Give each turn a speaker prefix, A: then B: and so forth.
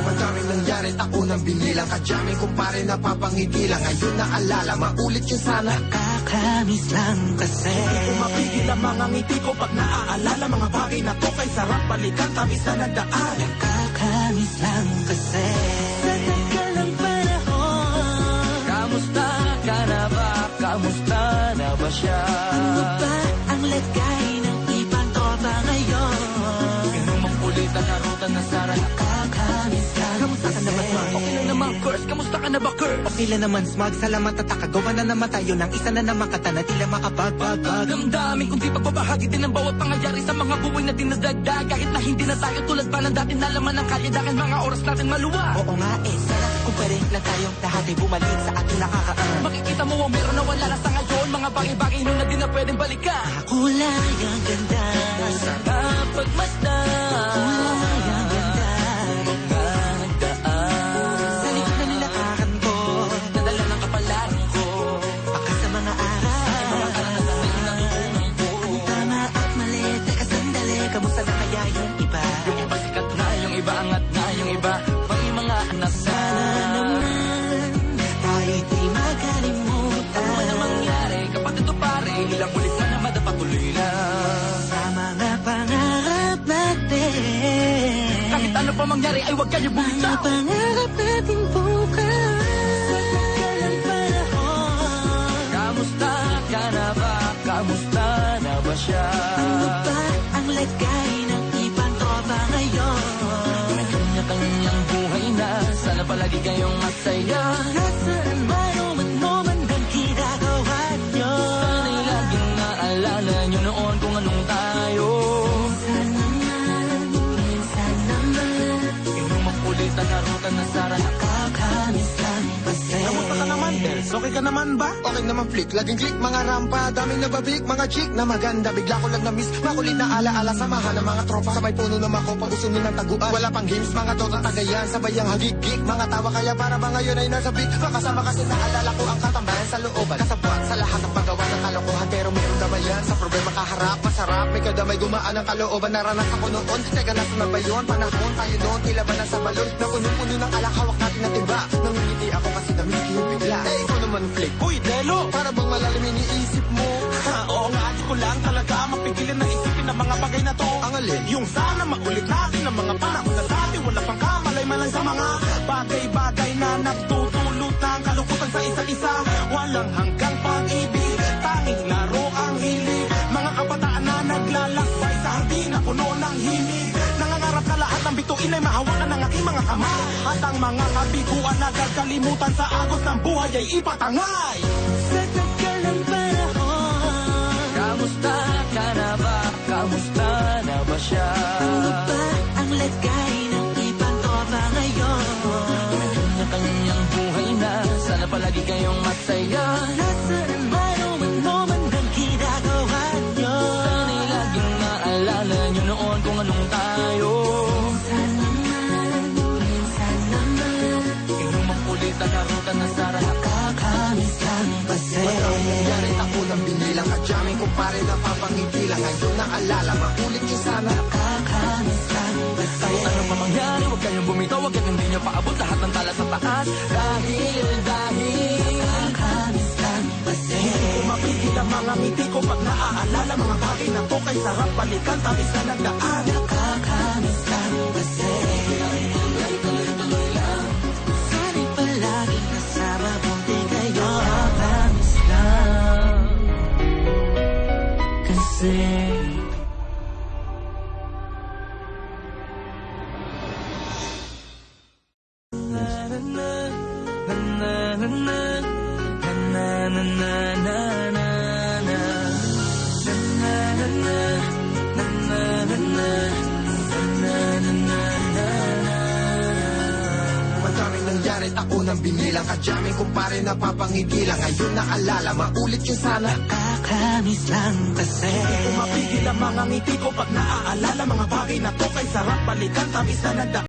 A: Madaming nangyari, ako nang binilang. Kadyaming kumpare na papangiti lang. Ngayon naalala, maulit yun sana.
B: Nakakamiss lang kasi
C: Hindi ko mapigil ang mga ngiti ko pag naaalala. Mga bagay na to kay sarap balikan, tamis na nagdaan.
B: Nakakamiss lang kasi sa tagal ng panahon.
D: Kamusta ka na ba? Kamusta na ba siya?
B: Ano ba ang lagay ng ibang tropa ngayon?
D: Inumang ulit ang narutan na Sara.
B: Nakakamiss lang
C: Kamusta ka naman, Ma?
D: Okay lang naman, Curse. Kamusta ka na ba, Curse?
C: Okay lang naman, Smug. Salamat at takagawa na naman tayo ng isa na naman kata na tila makapagbagag.
D: Damdamin kung di pagbabahagi din ang bawat pangyayari sa mga buhay na dinadagdag. Kahit na hindi na tayo tulad pa ng dati na laman ng kalye dahil mga oras natin maluwa.
C: Oo nga sana kung pwede lang tayong lahat ay bumalik sa ating nakakaan.
D: Makikita mo ang meron na wala na sa ngayon. Mga bagay-bagay nun na di na pwedeng balikan.
B: kulay ang ganda.
D: Masarap pagmasdan.
B: Kulay ang ganda.
D: Mga nagdaan.
B: Sa likod na nilakaran ko,
D: Nadala ng kapalan ko.
B: baka sa mga araw. Ang tama at mali, teka sandali, kamusta na kaya yung iba?
D: Yung iba sikat na, yung iba angat na, yung iba may mga anak na.
B: Sana naman, tayo'y di makalimutan.
D: Ano man ang mangyari kapag ito pare, ilang ulit na naman patuloy lang.
B: Sa mga pangarap natin.
D: Kahit ano pa mangyari ay huwag kayo
B: Mga
D: bumitaw.
B: pangarap natin bukas. Sa tagal ng panahon.
D: Kamusta ka na ba? Kamusta na ba siya?
B: Ano ba ang lagay ng ibang tropa ngayon?
D: May kanya-kanyang buhay na, sana palagi kayong masaya.
B: Nasaan man o man ang ginagawa nyo?
D: Sana'y laging naalala nyo noon kung anong tayo.
B: Minsan naman,
D: Yung makulit ang narutan na Sara.
B: nakakamiss lang kasi.
C: Kamusta ka naman, Dels? Okay ka naman ba?
A: Okay naman flick, laging click, mga rampa. Daming nababik, mga chick na maganda. Bigla ko lang na-miss, makulit na alaala. Samahan ng mga tropa, sabay puno na makopa. Usunin ng taguan, wala pang games, mga tota tagayan. Sabay ang hagik-gik, mga tawa kaya para mga yun ay nasa big. Makasama kasi naalala ko ang katambayan sa looban. Kasabwat sa lahat ng paggawa ng kalokohan. Pero mayroong damayan, sa problema kaharap. Masarap, may kadamay gumaan ang kalooban. Naranasan ko noon, teka nasa na ba yun? Panahon tayo noon, tila ba nasa balon? Na puno-puno ng alak, hawak natin na tiba. Nangingiti ako kasi na-miss ko yung bigla. Eh, ikaw naman flick.
C: Uy, Delo!
A: Para bang malalim iniisip mo?
C: Ha, oo nga, di ko lang talaga mapigilan na isipin ang mga bagay na to.
A: Ang alin?
C: Yung sana maulit natin ang mga panahon na dati. Wala pang kamalay man lang sa mga bagay-bagay na nagtutulot ng kalungkutan sa isa't isa. Walang hanggang pag-ibig, tanging laro ang hilig. Mga kabataan na naglalakbay sa hardin na puno ng himig. Nangangarap na lahat ng bituin ay mahawakan ng aking mga kamay. At ang mga kabiguan na gagalimutan sa agos ng buhay ay ipatangay.
B: Sa tagal ng panahon.
D: Kamusta ka na ba? Kamusta na ba siya?
B: Ano ba ang lagay ng ibang tropa ngayon?
D: May kanya-kanyang buhay na, sana palagi kayong masaya.
B: Nasaan man o man ang ginagawa nyo?
D: Sana'y laging naalala nyo noon kung anong tayo.
B: Minsan naman,
D: Yung makulit ang narutan na Sara.
B: nakakamiss lang kasi.
A: Nangyari ako nang binilang. Kadyaming kumpare na papangiti lang. Ngayon naalala, maulit yun sana.
B: Nakakamiss lang kasi.
D: Kahit ano pa mangyari, huwag kayong bumitaw. Huwag hindi nyo paabot lahat ng tala sa taas. Dahil
B: Nakakamiss lang kasi.
C: Mapigil ang mga ngiti ko pag naaalala mga bagay na to kay sarap balikan, tamis na nagdaan.
B: Nakakamiss lang kasi. Sana'y palaging kasama kung di kayo. Nakakamiss lang kasi.
A: Madaming nangyari, ako nang binilang. Kadyaming kumpare na papangiti lang. Ngayon naalala, maulit yun sana.
B: Nakakamiss lang kasi.
C: Mapigil ang mga ngiti ko pag naaalala mga bagay na to kay sarap balikan, tamis na nagdaan.